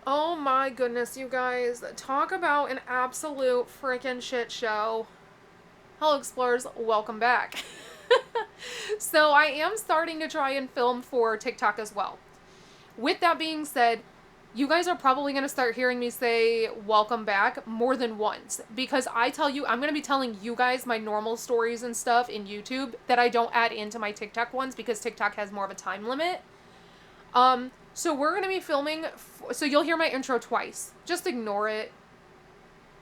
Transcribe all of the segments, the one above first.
Oh my goodness, you guys. Talk about an absolute freaking shit show. Hello, explorers. Welcome back. So, I am starting to try and film for TikTok as well. With that being said, you guys are probably going to start hearing me say welcome back more than once because I tell you, I'm going to be telling you guys my normal stories and stuff in YouTube that I don't add into my TikTok ones because TikTok has more of a time limit. So we're going to be filming, so you'll hear my intro twice. Just ignore it.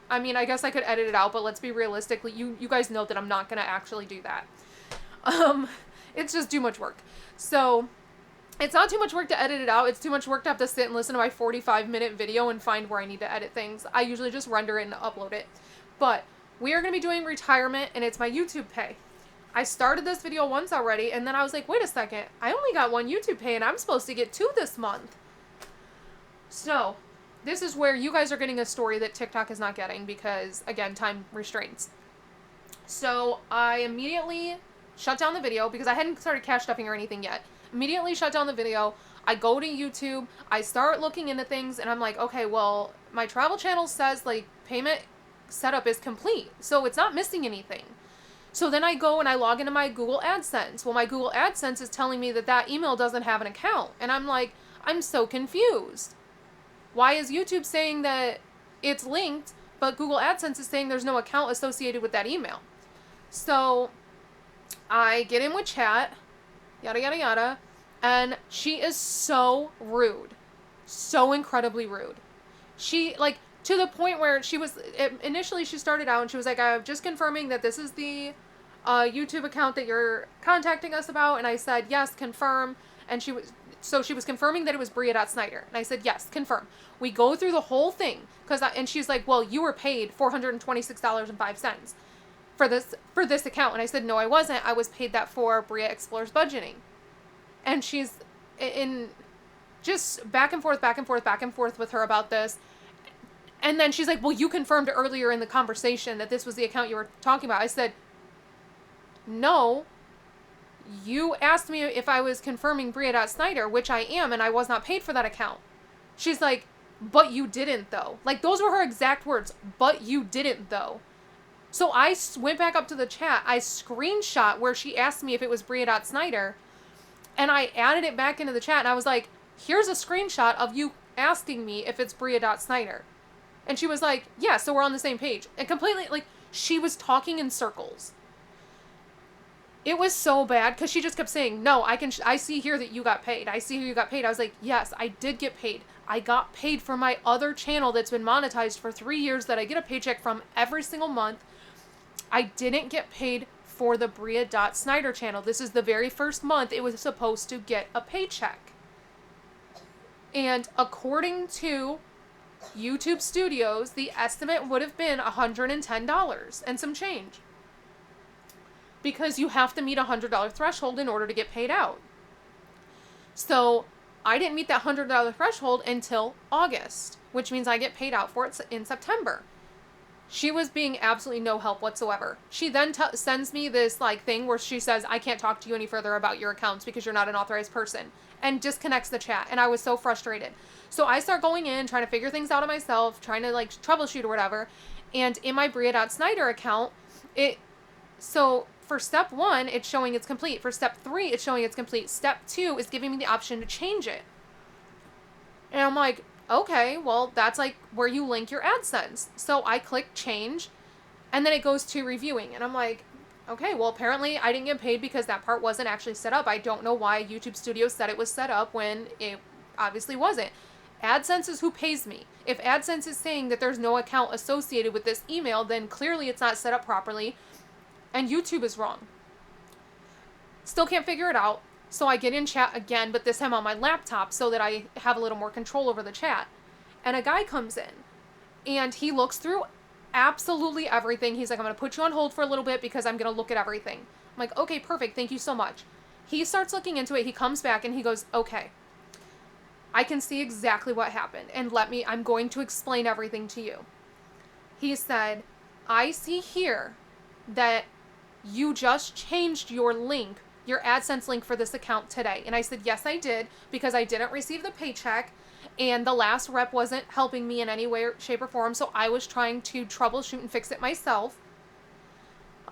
I mean, I guess I could edit it out, but let's be realistic. You guys know that I'm not going to actually do that. Um, it's just too much work. So, it's not too much work to edit it out. It's too much work to have to sit and listen to my 45-minute video and find where I need to edit things. I usually just render it and upload it. But we are going to be doing retirement, and it's my YouTube pay. I started this video once already, and then I was like, wait a second. I only got one YouTube pay, and I'm supposed to get two this month. So, this is where you guys are getting a story that TikTok is not getting because, again, time restraints. So, I immediately shut down the video because I hadn't started cash stuffing or anything yet. Immediately shut down the video. I go to YouTube. I start looking into things, and I'm like, okay, well, my travel channel says, like, payment setup is complete, so it's not missing anything. So then I go and I log into my Google AdSense. Well, my Google AdSense is telling me that that email doesn't have an account, and I'm like, I'm so confused. Why is YouTube saying that it's linked, but Google AdSense is saying there's no account associated with that email? So I get in with chat, yada, yada, yada, and she is so rude. So incredibly rude. She, like, to the point where she was, initially she started out and she was like, I'm just confirming that this is the YouTube account that you're contacting us about. And I said, yes, confirm. And she was confirming that it was Bria.Snyder. And I said, yes, confirm. We go through the whole thing. And she's like, well, you were paid $426.05 for this account. And I said, no, I wasn't. I was paid that for Bria Explores Budgeting. And she's in just back and forth with her about this. And then she's like, well, you confirmed earlier in the conversation that this was the account you were talking about. I said, no. You asked me if I was confirming Bria.Snyder, which I am, and I was not paid for that account. She's like, but you didn't, though. Like, those were her exact words. But you didn't, though. So I went back up to the chat. I screenshot where she asked me if it was Bria.Snyder, and I added it back into the chat, and I was like, here's a screenshot of you asking me if it's Bria.Snyder. And she was like, yeah, so we're on the same page. And completely, like, she was talking in circles. It was so bad because she just kept saying, no, I see here that you got paid. I see here you got paid. I was like, yes, I did get paid. I got paid for my other channel that's been monetized for 3 years that I get a paycheck from every single month. I didn't get paid for the Bria.Snyder channel. This is the very first month it was supposed to get a paycheck. And according to YouTube Studios, the estimate would have been $110 and some change. Because you have to meet a $100 threshold in order to get paid out. So I didn't meet that $100 threshold until August, which means I get paid out for it in September. She was being absolutely no help whatsoever. She then sends me this like thing where she says, I can't talk to you any further about your accounts because you're not an authorized person, and disconnects the chat. And I was so frustrated. So I start going in, trying to figure things out on myself, trying to like troubleshoot or whatever. And in my Bria.Snyder account, so for step 1, it's showing it's complete. For step 3, it's showing it's complete. Step 2 is giving me the option to change it. And I'm like, okay, well, that's like where you link your AdSense. So I click change, and then it goes to reviewing. And I'm like, okay, well, apparently I didn't get paid because that part wasn't actually set up. I don't know why YouTube Studios said it was set up when it obviously wasn't. AdSense is who pays me. If AdSense is saying that there's no account associated with this email, then clearly it's not set up properly, and YouTube is wrong. Still can't figure it out. So I get in chat again, but this time on my laptop so that I have a little more control over the chat. And a guy comes in, and he looks through absolutely everything. He's like, I'm going to put you on hold for a little bit because I'm going to look at everything. I'm like, okay, perfect. Thank you so much. He starts looking into it. He comes back and he goes, okay, I can see exactly what happened. And I'm going to explain everything to you. He said, I see here that you just changed your link, your AdSense link for this account today. And I said, yes, I did, because I didn't receive the paycheck. and the last rep wasn't helping me in any way, shape, or form, so I was trying to troubleshoot and fix it myself.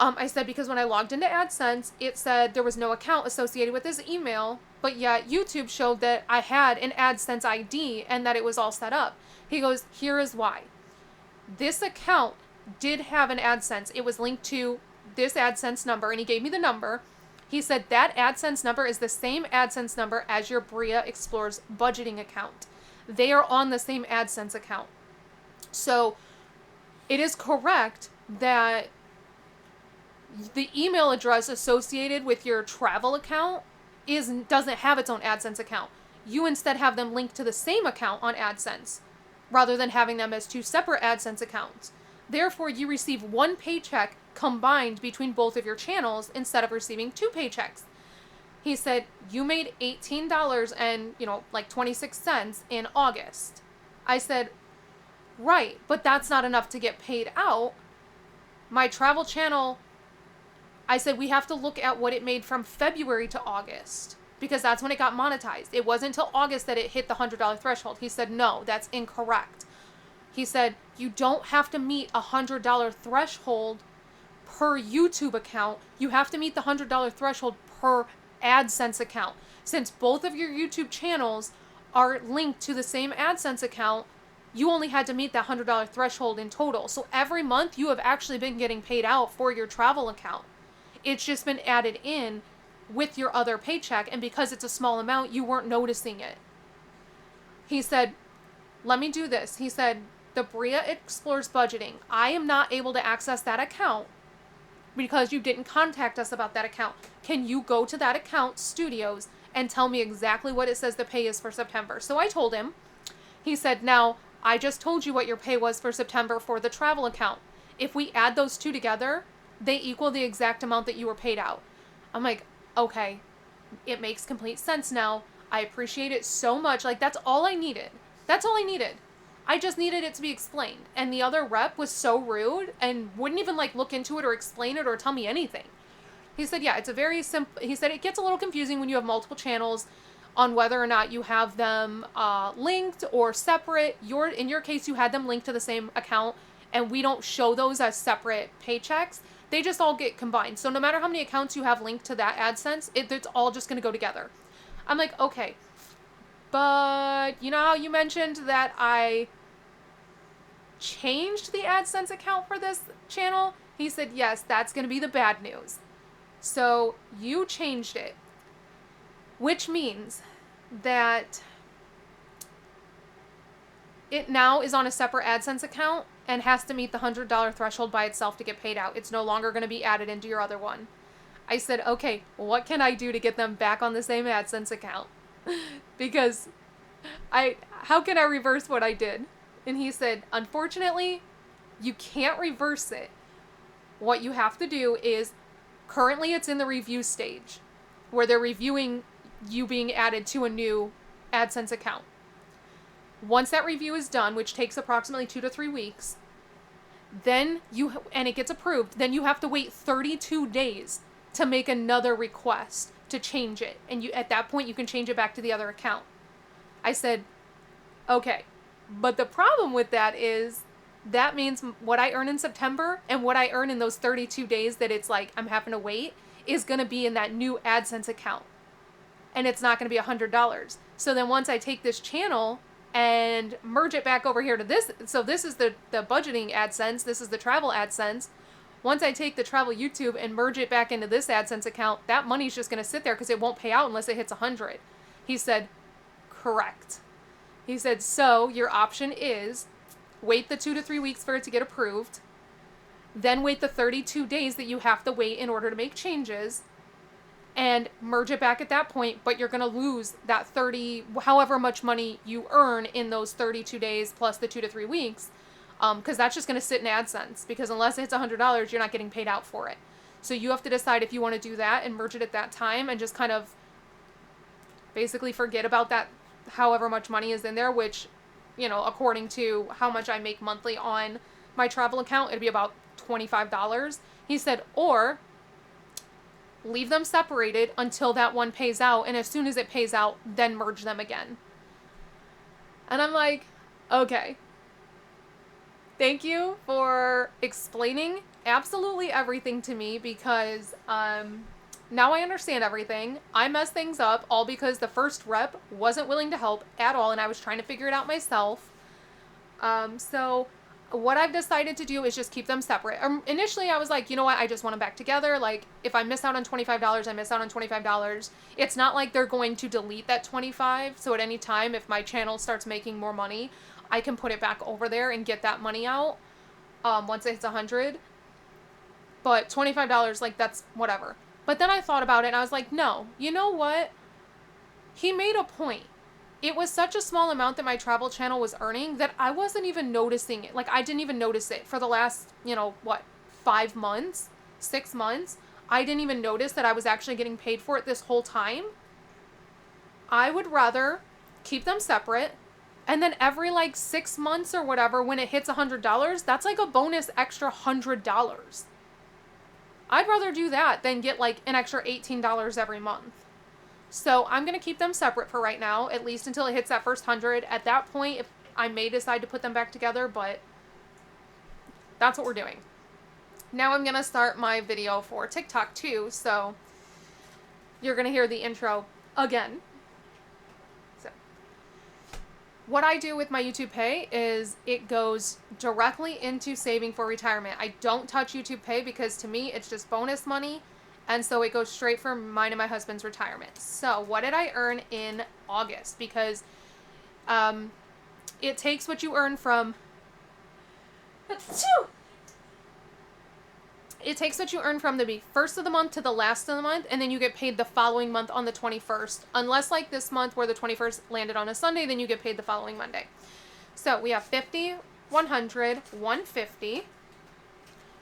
I said, because when I logged into AdSense, it said there was no account associated with this email, but yet YouTube showed that I had an AdSense ID and that it was all set up. He goes, here is why. This account did have an AdSense. It was linked to this AdSense number, and he gave me the number. He said that AdSense number is the same AdSense number as your Bria Explores budgeting account. They are on the same AdSense account. So it is correct that the email address associated with your travel account doesn't have its own AdSense account. You instead have them linked to the same account on AdSense, rather than having them as two separate AdSense accounts. Therefore, you receive one paycheck combined between both of your channels instead of receiving two paychecks. He said, you made $18 and, like 26 cents in August. I said, right, but that's not enough to get paid out. My travel channel, I said, we have to look at what it made from February to August, because that's when it got monetized. It wasn't until August that it hit the $100 threshold. He said, no, that's incorrect. He said, you don't have to meet a $100 threshold per YouTube account. You have to meet the $100 threshold per AdSense account. Since both of your YouTube channels are linked to the same AdSense account, you only had to meet that $100 threshold in total. So every month you have actually been getting paid out for your travel account. It's just been added in with your other paycheck, and because it's a small amount, you weren't noticing it. He said, let me do this. He said, the Bria Explores budgeting, I am not able to access that account because you didn't contact us about that account. Can you go to that account, Studios, and tell me exactly what it says the pay is for September? So I told him. He said, now, I just told you what your pay was for September for the travel account. If we add those two together, they equal the exact amount that you were paid out. I'm like, okay, it makes complete sense now. I appreciate it so much. Like, that's all I needed. That's all I needed. I just needed it to be explained. And the other rep was so rude and wouldn't even look into it or explain it or tell me anything. He said, yeah, it's a very simple, he said it gets a little confusing when you have multiple channels on whether or not you have them linked or separate. In your case, you had them linked to the same account, and we don't show those as separate paychecks. They just all get combined. So no matter how many accounts you have linked to that AdSense, it's all just going to go together. I'm like, okay, but you know how you mentioned that I changed the AdSense account for this channel? He said, yes, that's going to be the bad news. So you changed it, which means that it now is on a separate AdSense account and has to meet the $100 threshold by itself to get paid out. It's no longer going to be added into your other one. I said, okay, what can I do to get them back on the same AdSense account? Because how can I reverse what I did? And he said, unfortunately, you can't reverse it. What you have to do is, currently it's in the review stage, where they're reviewing you being added to a new AdSense account. Once that review is done, which takes approximately 2 to 3 weeks, and it gets approved, then you have to wait 32 days to make another request to change it. And at that point, you can change it back to the other account. I said, okay. But the problem with that is that means what I earn in September and what I earn in those 32 days that it's I'm having to wait is going to be in that new AdSense account. And it's not going to be $100. So then once I take this channel and merge it back over here to this, so this is the budgeting AdSense, this is the travel AdSense. Once I take the travel YouTube and merge it back into this AdSense account, that money's just going to sit there because it won't pay out unless it hits 100. He said, correct. He said, so your option is wait the 2 to 3 weeks for it to get approved, then wait the 32 days that you have to wait in order to make changes, and merge it back at that point, but you're going to lose that however much money you earn in those 32 days plus the 2 to 3 weeks, because that's just going to sit in AdSense, because unless it hits $100, you're not getting paid out for it. So you have to decide if you want to do that and merge it at that time and just kind of basically forget about that however much money is in there, which, according to how much I make monthly on my travel account, it'd be about $25. He said, or leave them separated until that one pays out, and as soon as it pays out, then merge them again. And I'm like, okay. Thank you for explaining absolutely everything to me, because now I understand everything. I messed things up all because the first rep wasn't willing to help at all, and I was trying to figure it out myself. So what I've decided to do is just keep them separate. Initially, I was like, you know what? I just want them back together. Like, if I miss out on $25, I miss out on $25. It's not like they're going to delete that 25. So at any time, if my channel starts making more money, I can put it back over there and get that money out once it hits 100. But $25, like, that's whatever. But then I thought about it, and I was like, no, you know what? He made a point. It was such a small amount that my travel channel was earning that I wasn't even noticing it. Like, I didn't even notice it for the last, 5 months, 6 months. I didn't even notice that I was actually getting paid for it this whole time. I would rather keep them separate, and then every 6 months or whatever, when it hits $100, that's like a bonus extra $100. I'd rather do that than get an extra $18 every month. So I'm going to keep them separate for right now, at least until it hits that first 100. At that point, if I may decide to put them back together, but that's what we're doing. Now I'm going to start my video for TikTok too, so you're going to hear the intro again. So what I do with my YouTube Pay is it goes directly into saving for retirement. I don't touch YouTube Pay because to me it's just bonus money. And so it goes straight for mine and my husband's retirement. So what did I earn in August? Because it takes what you earn from... It takes what you earn from the first of the month to the last of the month, and then you get paid the following month on the 21st. Unless like this month where the 21st landed on a Sunday, then you get paid the following Monday. So we have 50, 100, 150...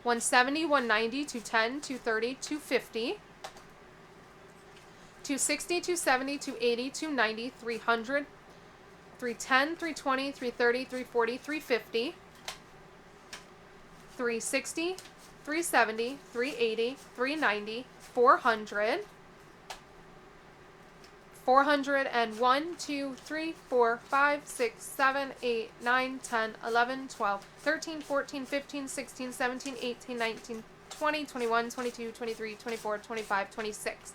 170, 190, 210, 230, 250, 260, 270, 280, 290, 300, 310, 320, 330, 340, 350, 360, 370, 380, 390, 400, 401, 2, 3, 4, 5, 6, 7, 8, 9, 10, 11, 12, 13, 14, 15, 16, 17, 18, 19, 20, 21, 22, 23, 24, 25, 26.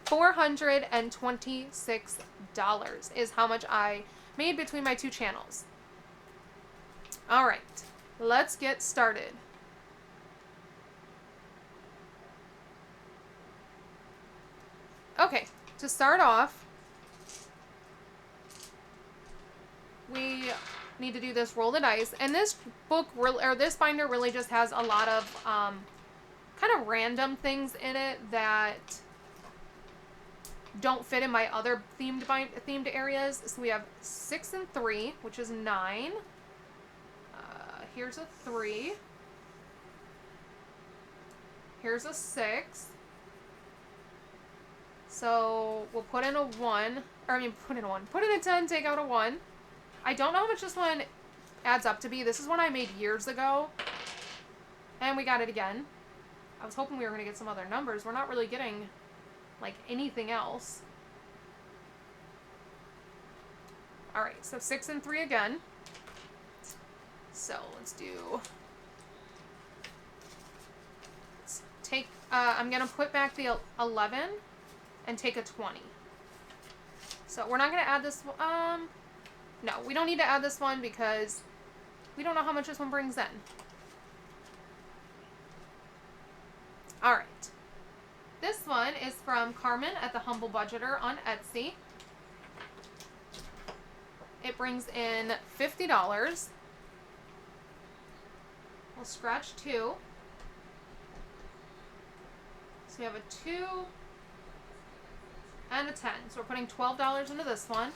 $426 is how much I made between my two channels. All right, let's get started. Okay, to start off, we need to do this roll the dice, and this book this binder really just has a lot of kind of random things in it that don't fit in my other themed areas. So we have 6 and 3, which is 9. Here's a 3. Here's a 6. So we'll put in a 1, put in a 1. Put in a 10, take out a 1. I don't know how much this one adds up to be. This is one I made years ago. And we got it again. I was hoping we were going to get some other numbers. We're not really getting, anything else. Alright, so 6 and 3 again. So, let's do... Let's take... I'm going to put back the 11 and take a 20. So, we're not going to add this... No, we don't need to add this one because we don't know how much this one brings in. Alright. This one is from Carmen at the Humble Budgeter on Etsy. It brings in $50. We'll scratch 2. So we have a 2 and a 10. So we're putting $12 into this one.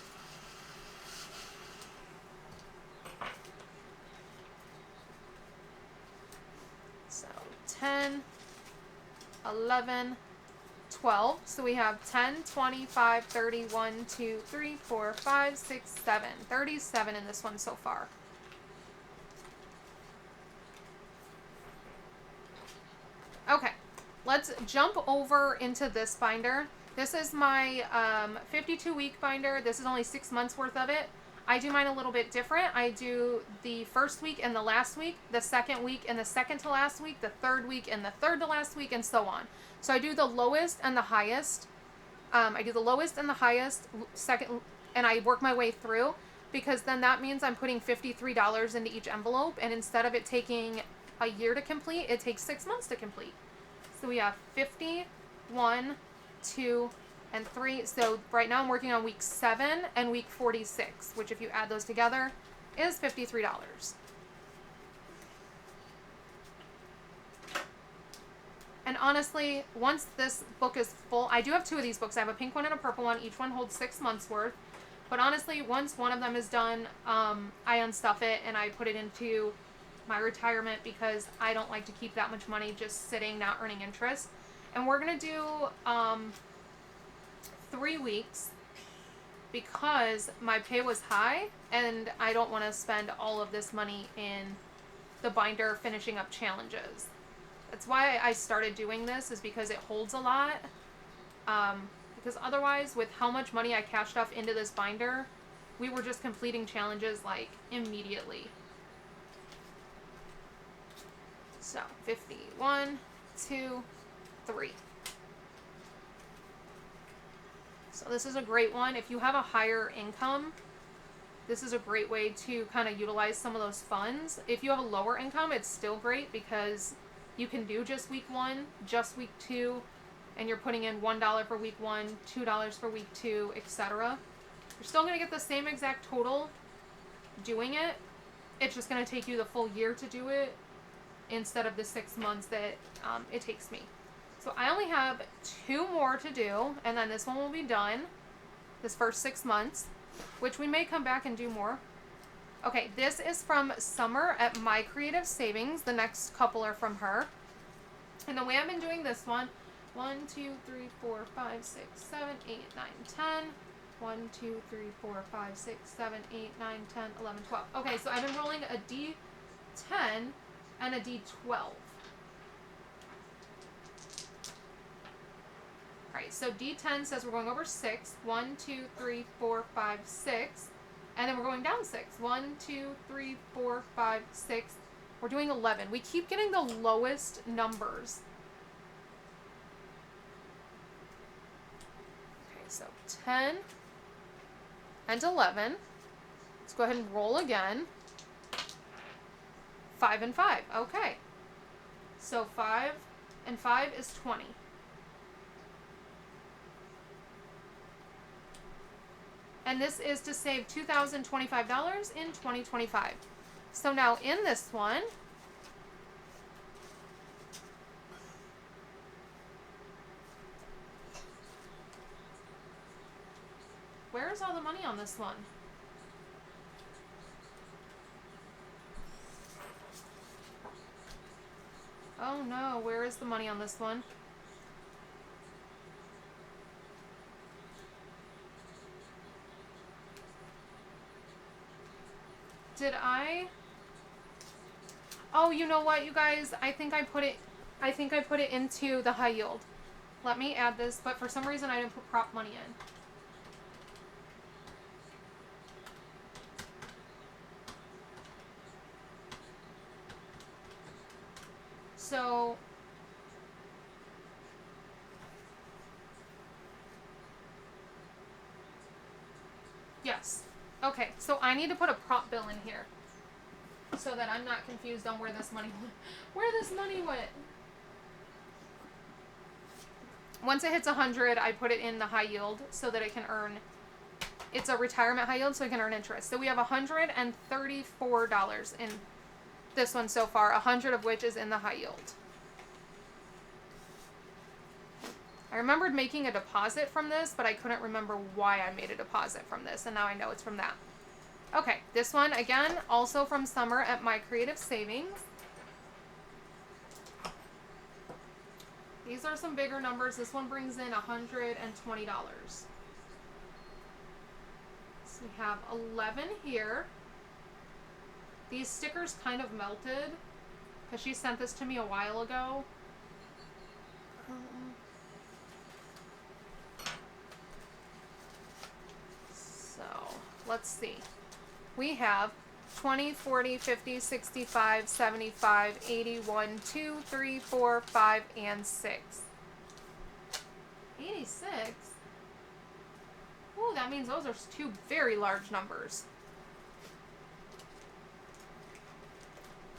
So 10, 11, 12. So we have 10, 25, 30, 1, 2, 3, 4, 5, 6, 7. 37 in this one so far. Okay, let's jump over into this binder. This is my 52-week binder. This is only 6 months worth of it. I do mine a little bit different. I do the first week and the last week, the second week and the second to last week, the third week and the third to last week, and so on. So I do the lowest and the highest. I do the lowest and the highest second, and I work my way through, because then that means I'm putting $53 into each envelope, and instead of it taking a year to complete, it takes 6 months to complete. So we have 50, 1, 2, and 3. So right now I'm working on week 7 and week 46, which if you add those together is $53. And honestly, once this book is full, I do have 2 of these books. I have a pink one and a purple one. Each one holds 6 months worth. But honestly, once one of them is done, I unstuff it and I put it into my retirement, because I don't like to keep that much money just sitting, not earning interest. And we're going to do 3 weeks, because my pay was high and I don't want to spend all of this money in the binder finishing up challenges. That's why I started doing this, is because it holds a lot. Because otherwise, with how much money I cashed off into this binder, we were just completing challenges like immediately. So 50, 1, 2, 3. So this is a great one. If you have a higher income, this is a great way to kind of utilize some of those funds. If you have a lower income, it's still great, because you can do just week 1, just week 2, and you're putting in $1 for week 1, $2 for week 2, etc. You're still going to get the same exact total doing it. It's just going to take you the full year to do it, instead of the 6 months that it takes me. So I only have 2 more to do, and then this one will be done, this first 6 months, which we may come back and do more. Okay, this is from Summer at My Creative Savings. The next couple are from her. And the way I've been doing this one, 1, 2, 3, 4, 5, 6, 7, 8, 9, 10. 1, 2, 3, 4, 5, 6, 7, 8, 9, 10, 11, 12. Okay, so I've been rolling a D10 and a D12. Alright, so D10 says we're going over 6. 1, 2, 3, 4, 5, 6. And then we're going down 6. 1, 2, 3, 4, 5, 6. We're doing 11. We keep getting the lowest numbers. Okay, so 10 and 11. Let's go ahead and roll again. 5 and 5. Okay. So 5 and 5 is 20. And this is to save $2,025 in 2025. So now in this one, where is all the money on this one? Oh no, where is the money on this one? Did I? Oh, you know what, you guys? I think I put it into the high yield. Let me add this, but for some reason I didn't put prop money in. So yes. Okay, so I need to put a prop bill in here so that I'm not confused on where this money went. Where this money went. Once it hits 100, I put it in the high yield so that it can earn, it's a retirement high yield so it can earn interest. So we have $134 in this one so far, 100 of which is in the high yield. I remembered making a deposit from this, but I couldn't remember why I made a deposit from this, and now I know it's from that. Okay, this one, again, also from Summer at My Creative Savings. These are some bigger numbers. This one brings in $120. So we have 11 here. These stickers kind of melted because she sent this to me a while ago. So let's see. we have 20, 40, 50, 65, 75, 80, 1, 2, 3, 4, 5, and 6. 86? Ooh, that means those are two very large numbers.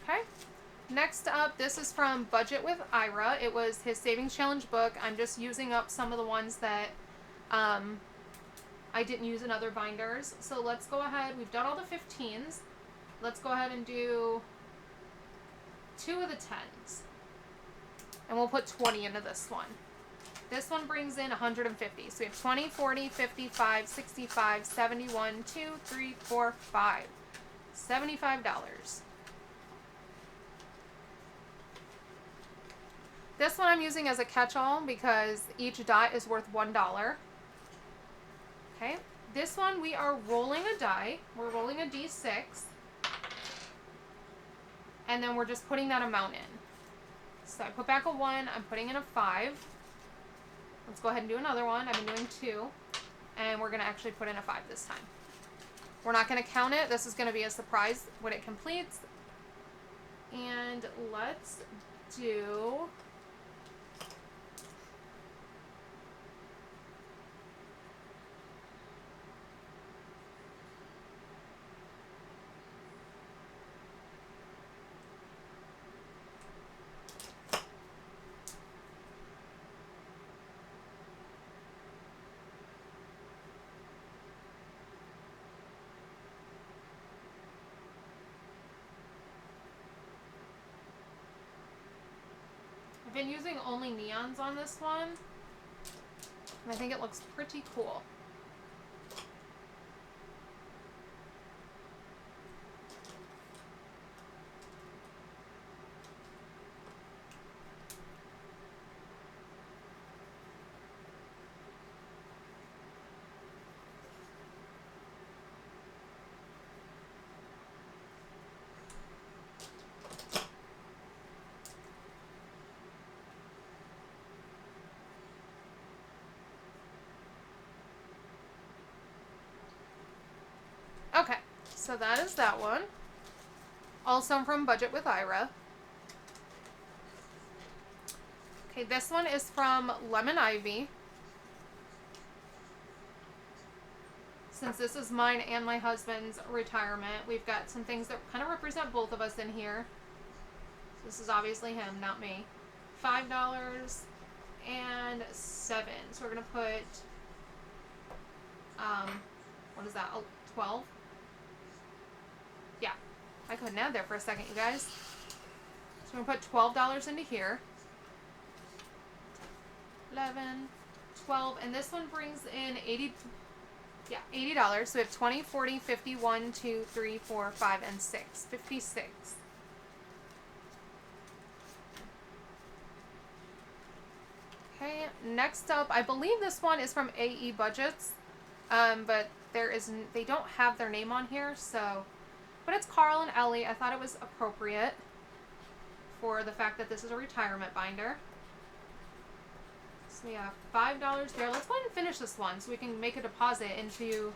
Okay. Next up, this is from Budget with Ira. It was his Savings Challenge book. I'm just using up some of the ones that I didn't use in other binders. So let's go ahead. We've done all the 15s. Let's go ahead and do 2 of the 10s. And we'll put 20 into this one. This one brings in 150. So we have 20, 40, 55, 65, 71, 2, 3, 4, 5. $75. This one I'm using as a catch-all because each dot is worth $1. Okay. This one we are rolling a die. We're rolling a D6. And then we're just putting that amount in. So I put back a 1. I'm putting in a 5. Let's go ahead and do another one. I've been doing 2. And we're going to actually put in a 5 this time. We're not going to count it. This is going to be a surprise when it completes. And let's do... I've been using only neons on this one, and I think it looks pretty cool. Okay, so that is that one. Also from Budget with Ira. Okay, this one is from Lemon Ivy. Since this is mine and my husband's retirement, we've got some things that kind of represent both of us in here. So this is obviously him, not me. $5 and 7. So we're going to put, what is that, 12? Yeah, I couldn't add there for a second, you guys. So we're going to put $12 into here. 11, 12, and this one brings in $80. So we have 20, 40, 50, 1, 2, 3, 4, 5, and 6. 56. Okay, next up, I believe this one is from AE Budgets, but they don't have their name on here, so, but it's Carl and Ellie. I thought it was appropriate for the fact that this is a retirement binder. So we have $5 there. Let's go ahead and finish this one so we can make a deposit into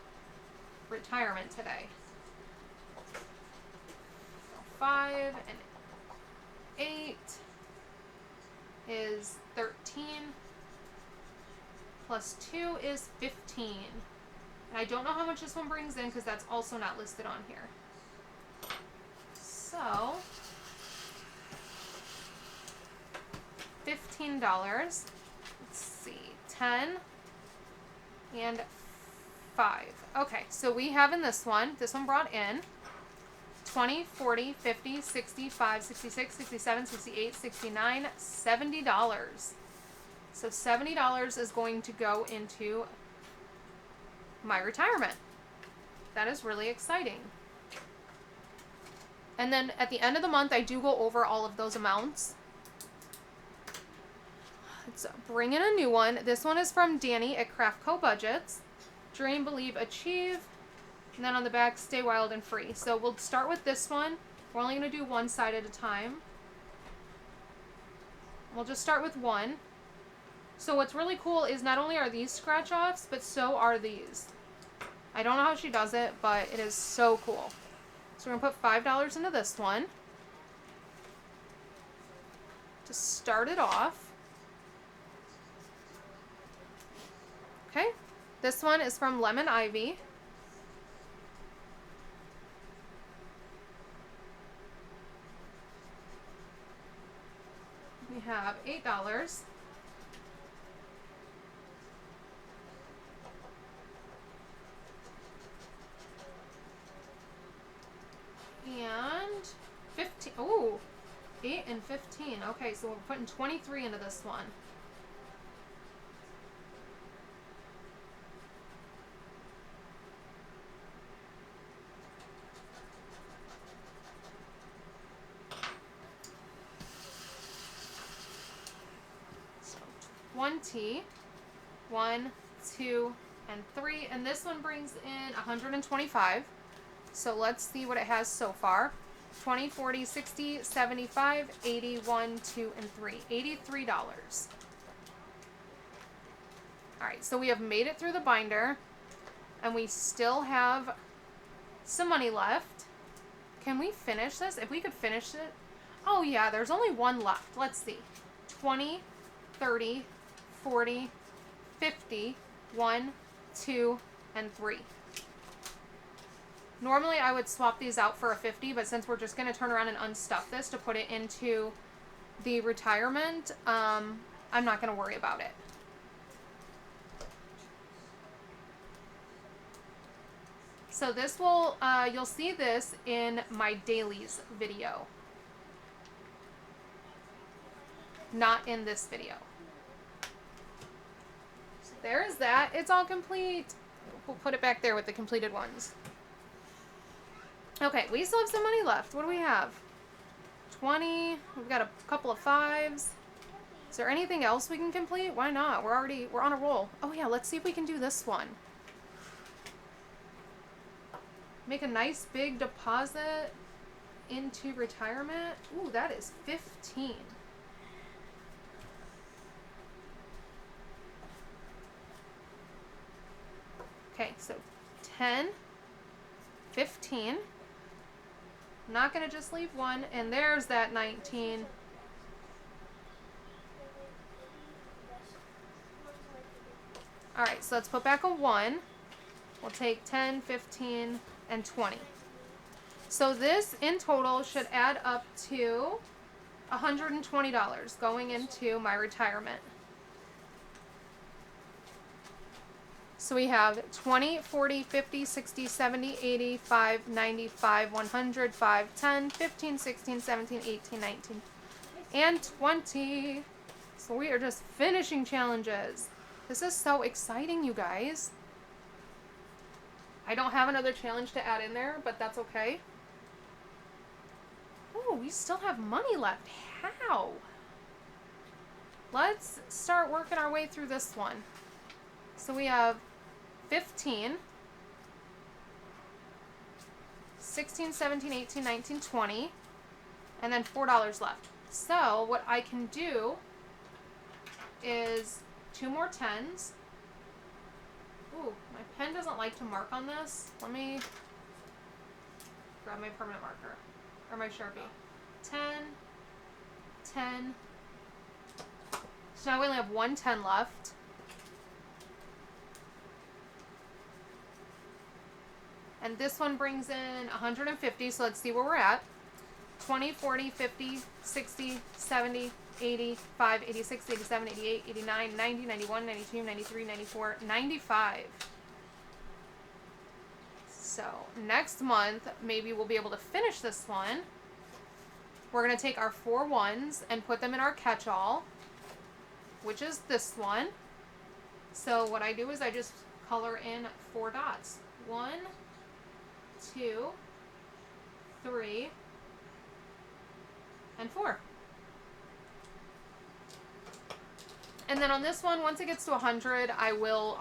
retirement today. 5 and 8 is 13. Plus 2 is 15. And I don't know how much this one brings in because that's also not listed on here. So, $15. Let's see, 10 and 5. Okay, so we have in this one brought in 20, 40, 50, 65, 66, 67, 68, 69, $70. So $70 is going to go into my retirement. That is really exciting. And then at the end of the month, I do go over all of those amounts. Let's bring in a new one. This one is from Danny at Craft Co Budgets. Dream, believe, achieve. And then on the back, stay wild and free. So we'll start with this one. We're only going to do one side at a time. We'll just start with one. So what's really cool is not only are these scratch offs, but so are these. I don't know how she does it, but it is so cool. So we're going to put $5 into this one to start it off. Okay. This one is from Lemon Ivy. We have $8. And 15. Oh, 8 and 15. Okay, so we're putting 23 into this one. So 20, 1, 2, and 3. And this one brings in 125. So let's see what it has so far. 20, 40, 60, 75, 80, 1, 2, and 3. $83. Alright, so we have made it through the binder. And we still have some money left. Can we finish this? If we could finish it. Oh yeah, there's only one left. Let's see. 20, 30, 40, 50, 1, 2, and 3. Normally I would swap these out for a 50, but since we're just going to turn around and unstuff this to put it into the retirement, I'm not going to worry about it. So this will, you'll see this in my dailies video. Not in this video. So there's that. It's all complete. We'll put it back there with the completed ones. Okay, we still have some money left. What do we have? 20. We've got a couple of 5s. Is there anything else we can complete? Why not? We're on a roll. Oh yeah, let's see if we can do this one. Make a nice big deposit into retirement. Ooh, that is 15. Okay, so 10, 15. I'm not going to just leave one. And there's that 19. Alright, so let's put back a 1. We'll take 10, 15, and 20. So this in total should add up to $120 going into my retirement. So we have 20, 40, 50, 60, 70, 80, 5, 95, 100, 5, 10, 15, 16, 17, 18, 19, and 20. So we are just finishing challenges. This is so exciting, you guys. I don't have another challenge to add in there, but that's okay. Oh, we still have money left. How? Let's start working our way through this one. So we have 15, 16, 17, 18, 19, 20, and then $4 left. So what I can do is 2 more 10s. Ooh, my pen doesn't like to mark on this. Let me grab my permanent marker, or my Sharpie. 10, 10. So now we only have 1 10 left. And this one brings in 150, so let's see where we're at. 20, 40, 50, 60, 70, 85, 86, 87, 88, 89, 90, 91, 92, 93, 94, 95. So next month, maybe we'll be able to finish this one. We're going to take our 4 1s and put them in our catch-all, which is this one. So what I do is I just color in 4 dots. 1, 2, 3, and 4. And then on this one, once it gets to 100, I will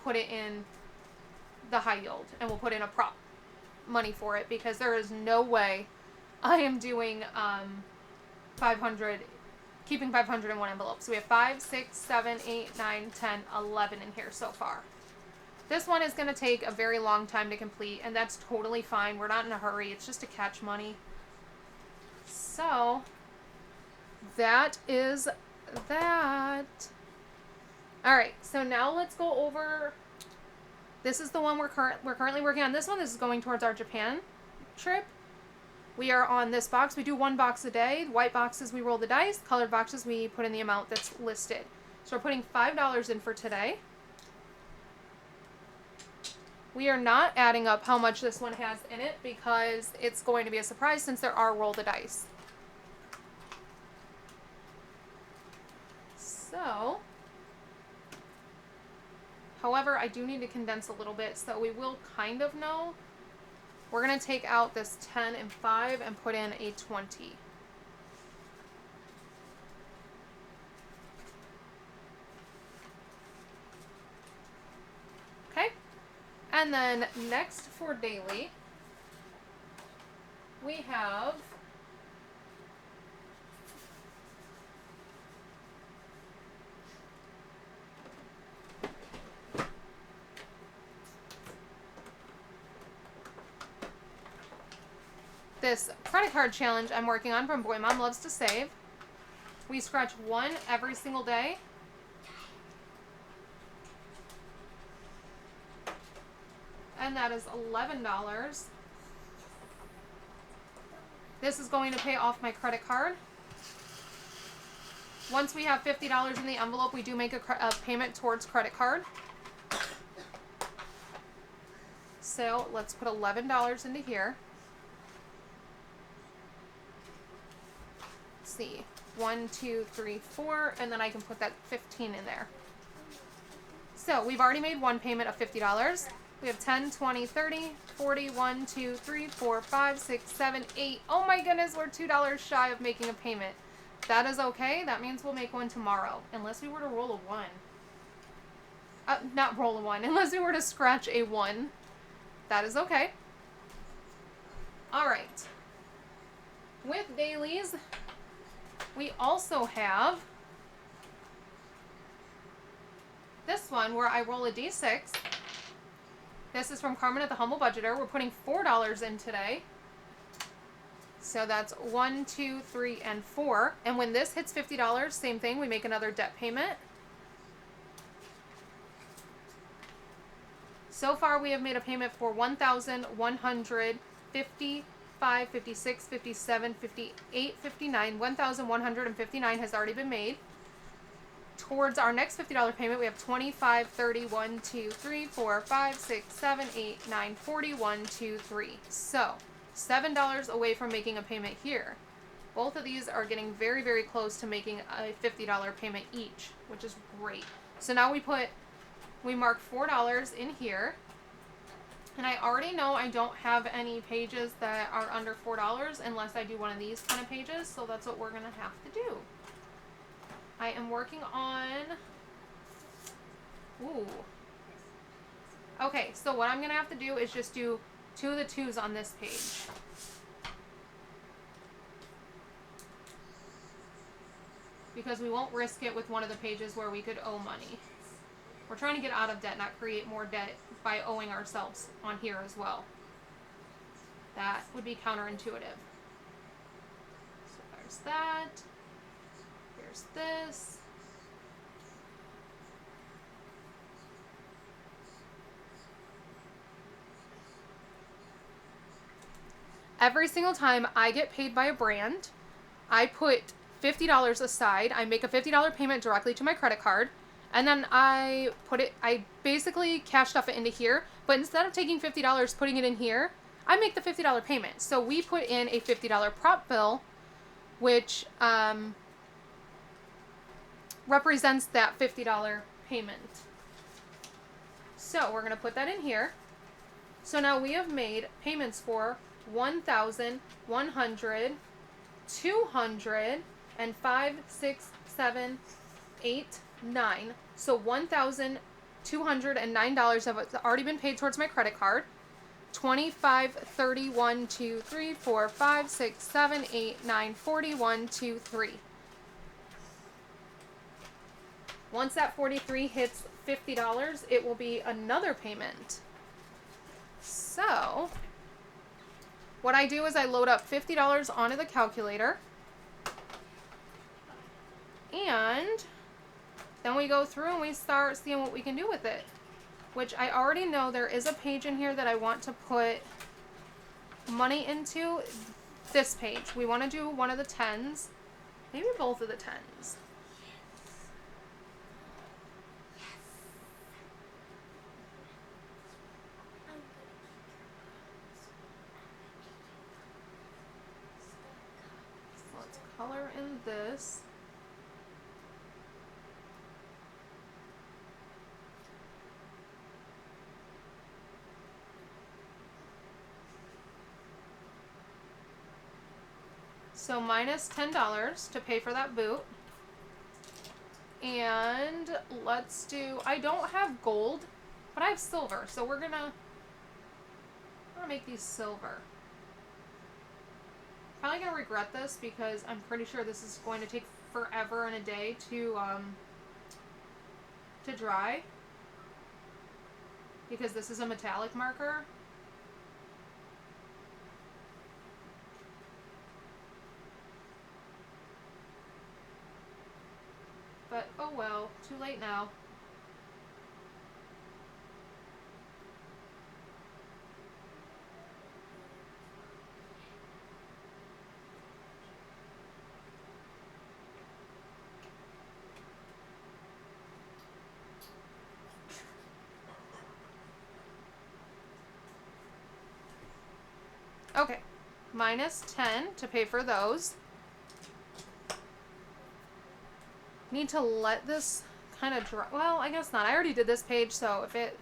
put it in the high yield, and we'll put in a prop money for it, because there is no way I am doing 500, keeping 500 in one envelope. So we have 5, 6, 7, 8, 9, 10, 11 in here so far. This one is going to take a very long time to complete, and that's totally fine. We're not in a hurry. It's just to catch money. So, that is that. Alright, so now let's go over... This is the one we're currently working on. This one is going towards our Japan trip. We are on this box. We do one box a day. White boxes, we roll the dice. Colored boxes, we put in the amount that's listed. So we're putting $5 in for today. We are not adding up how much this one has in it because it's going to be a surprise since there are roll the dice. So, however, I do need to condense a little bit so we will kind of know. We're going to take out this 10 and 5 and put in a 20. Okay. And then next for daily, we have this credit card challenge I'm working on from Boy Mom Loves to Save. We scratch one every single day. And that is $11. This is going to pay off my credit card. Once we have $50 in the envelope, we do make a payment towards credit card. So let's put $11 into here. Let's see. 1, 2, 3, 4, and then I can put that 15 in there. So we've already made one payment of $50. We have 10, 20, 30, 40, 1, 2, 3, 4, 5, 6, 7, 8. Oh my goodness, we're $2 shy of making a payment. That is okay. That means we'll make one tomorrow. Unless we were to roll a 1. Not roll a 1. Unless we were to scratch a 1. That is okay. Alright. With dailies, we also have this one where I roll a d6. This is from Carmen at the Humble Budgeter. We're putting $4 in today. So that's 1, 2, 3, and 4. And when this hits $50, same thing, we make another debt payment. So far, we have made a payment for $1,155, $56, $57, $58, $59. $1,159 has already been made. Towards our next $50 payment, we have $25, $30, 1, 2, 3, 4, 5, 6, 7, 8, 9, 40, 1, 2, 3. So, $7 away from making a payment here. Both of these are getting very, very close to making a $50 payment each, which is great. So now we mark $4 in here. And I already know I don't have any pages that are under $4 unless I do one of these kind of pages, so that's what we're going to have to do. I am working on... Ooh. Okay, so what I'm going to have to do is just do 2 of the 2s on this page. Because we won't risk it with one of the pages where we could owe money. We're trying to get out of debt, not create more debt by owing ourselves on here as well. That would be counterintuitive. So there's that. Here's this. Every single time I get paid by a brand, I put $50 aside. I make a $50 payment directly to my credit card. And then I basically cash stuff it into here. But instead of taking $50, putting it in here, I make the $50 payment. So we put in a $50 prop bill, which represents that $50 payment. So we're going to put that in here. So now we have made payments for $1,100, $200, and 5, 6, 7, 8, 9. So $1,209 have already been paid towards my credit card. 25, 30, 1, 2, 3, 4, 5, 6, 7, 8, 9, 40, 1, 2, 3. Once that 43 hits $50, it will be another payment. So what I do is I load up $50 onto the calculator, and then we go through and we start seeing what we can do with it, which I already know there is a page in here that I want to put money into. This page. We want to do one of the 10s, maybe both of the 10s. So let's color in this. So minus $10 to pay for that boot. And let's do, I don't have gold, but I have silver. So we're gonna make these silver. Probably gonna regret this because I'm pretty sure this is going to take forever and a day to dry. Because this is a metallic marker. But, oh well, too late now. Okay, minus 10 to pay for those. Need to let this kind of dry. Well, I guess not. I already did this page, so if it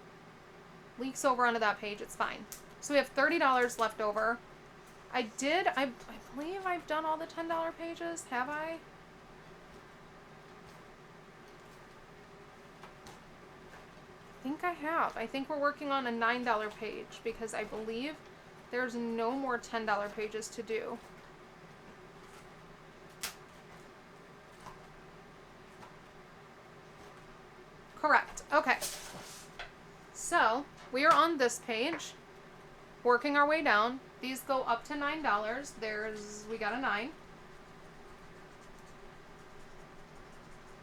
leaks over onto that page, it's fine. So we have $30 left over. I believe I've done all the $10 pages. Have I? I think I have. I think we're working on a $9 page because I believe there's no more $10 pages to do. Correct. Okay. So we are on this page, working our way down. These go up to $9. We got a 9.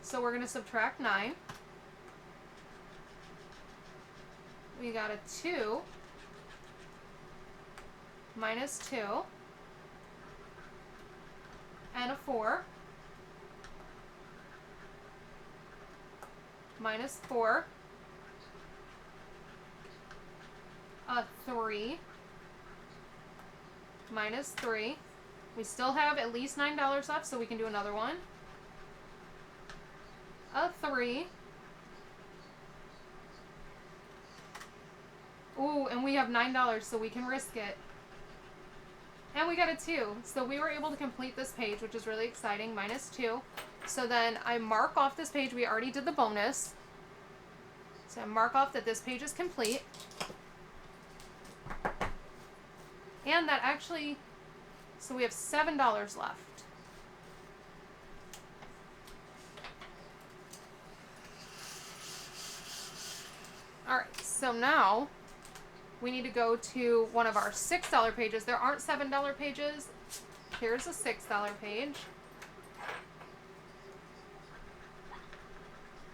So we're going to subtract 9. We got a 2 minus 2 and a 4 minus 4, a 3 minus 3. We still have at least $9 left, so we can do another one. A 3. Ooh, and we have $9, so we can risk it. And we got a 2. So we were able to complete this page, which is really exciting. Minus 2. So then I mark off this page. We already did the bonus. So I mark off that this page is complete. And that actually, so we have $7 left. Alright, so now we need to go to one of our $6 pages. There aren't $7 pages. Here's a $6 page.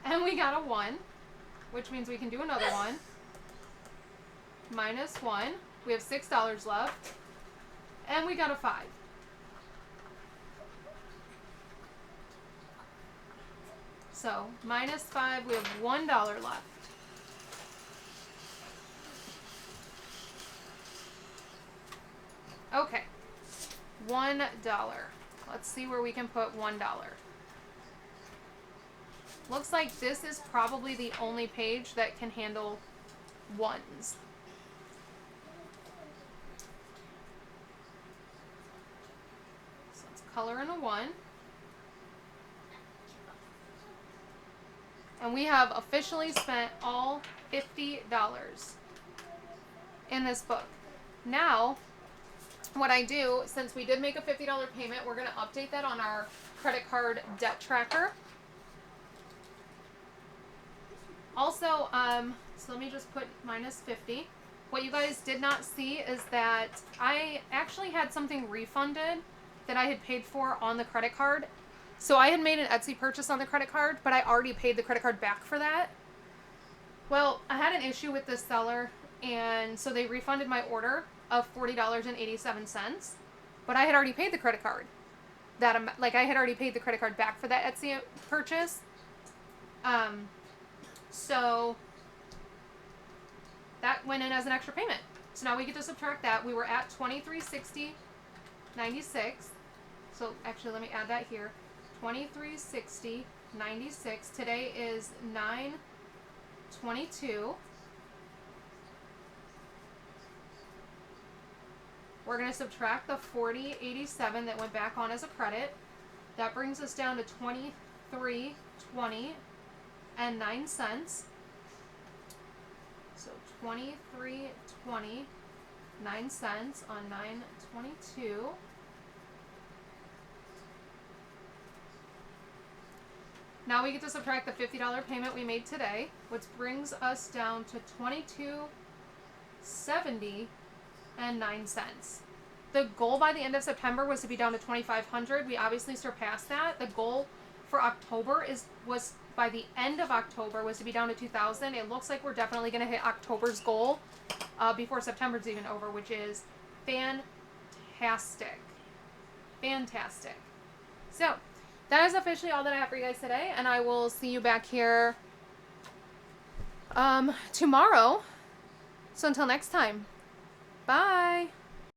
And we got a 1, which means we can do another one. Minus 1. We have $6 left. And we got a 5. So, minus 5, we have $1 left. Okay. $1. Let's see where we can put $1. Looks like this is probably the only page that can handle 1s. So let's color in a 1. And we have officially spent all $50 in this book. Now, what I do, since we did make a $50 payment, we're going to update that on our credit card debt tracker. Also, so let me just put -50. What you guys did not see is that I actually had something refunded that I had paid for on the credit card. So I had made an Etsy purchase on the credit card, but I already paid the credit card back for that. Well, I had an issue with this seller, and so they refunded my order of $40.87, but I had already paid the credit card. Like I had already paid the credit card back for that Etsy purchase. So that went in as an extra payment. So now we get to subtract that. We were at $23.60.96. So actually, let me add that here. $23.60.96. Today is 9/22. We're going to subtract the $40.87 that went back on as a credit. That brings us down to $23.20.09. So $23.20.09 on 9/22. Now we get to subtract the $50 payment we made today, which brings us down to $22.70.09. The goal by the end of September was to be down to $2,500. We obviously surpassed that. The goal for October was by the end of October was to be down to $2,000. It looks like we're definitely going to hit October's goal before September's even over, which is fantastic. Fantastic. So that is officially all that I have for you guys today, and I will see you back here tomorrow. So until next time, bye.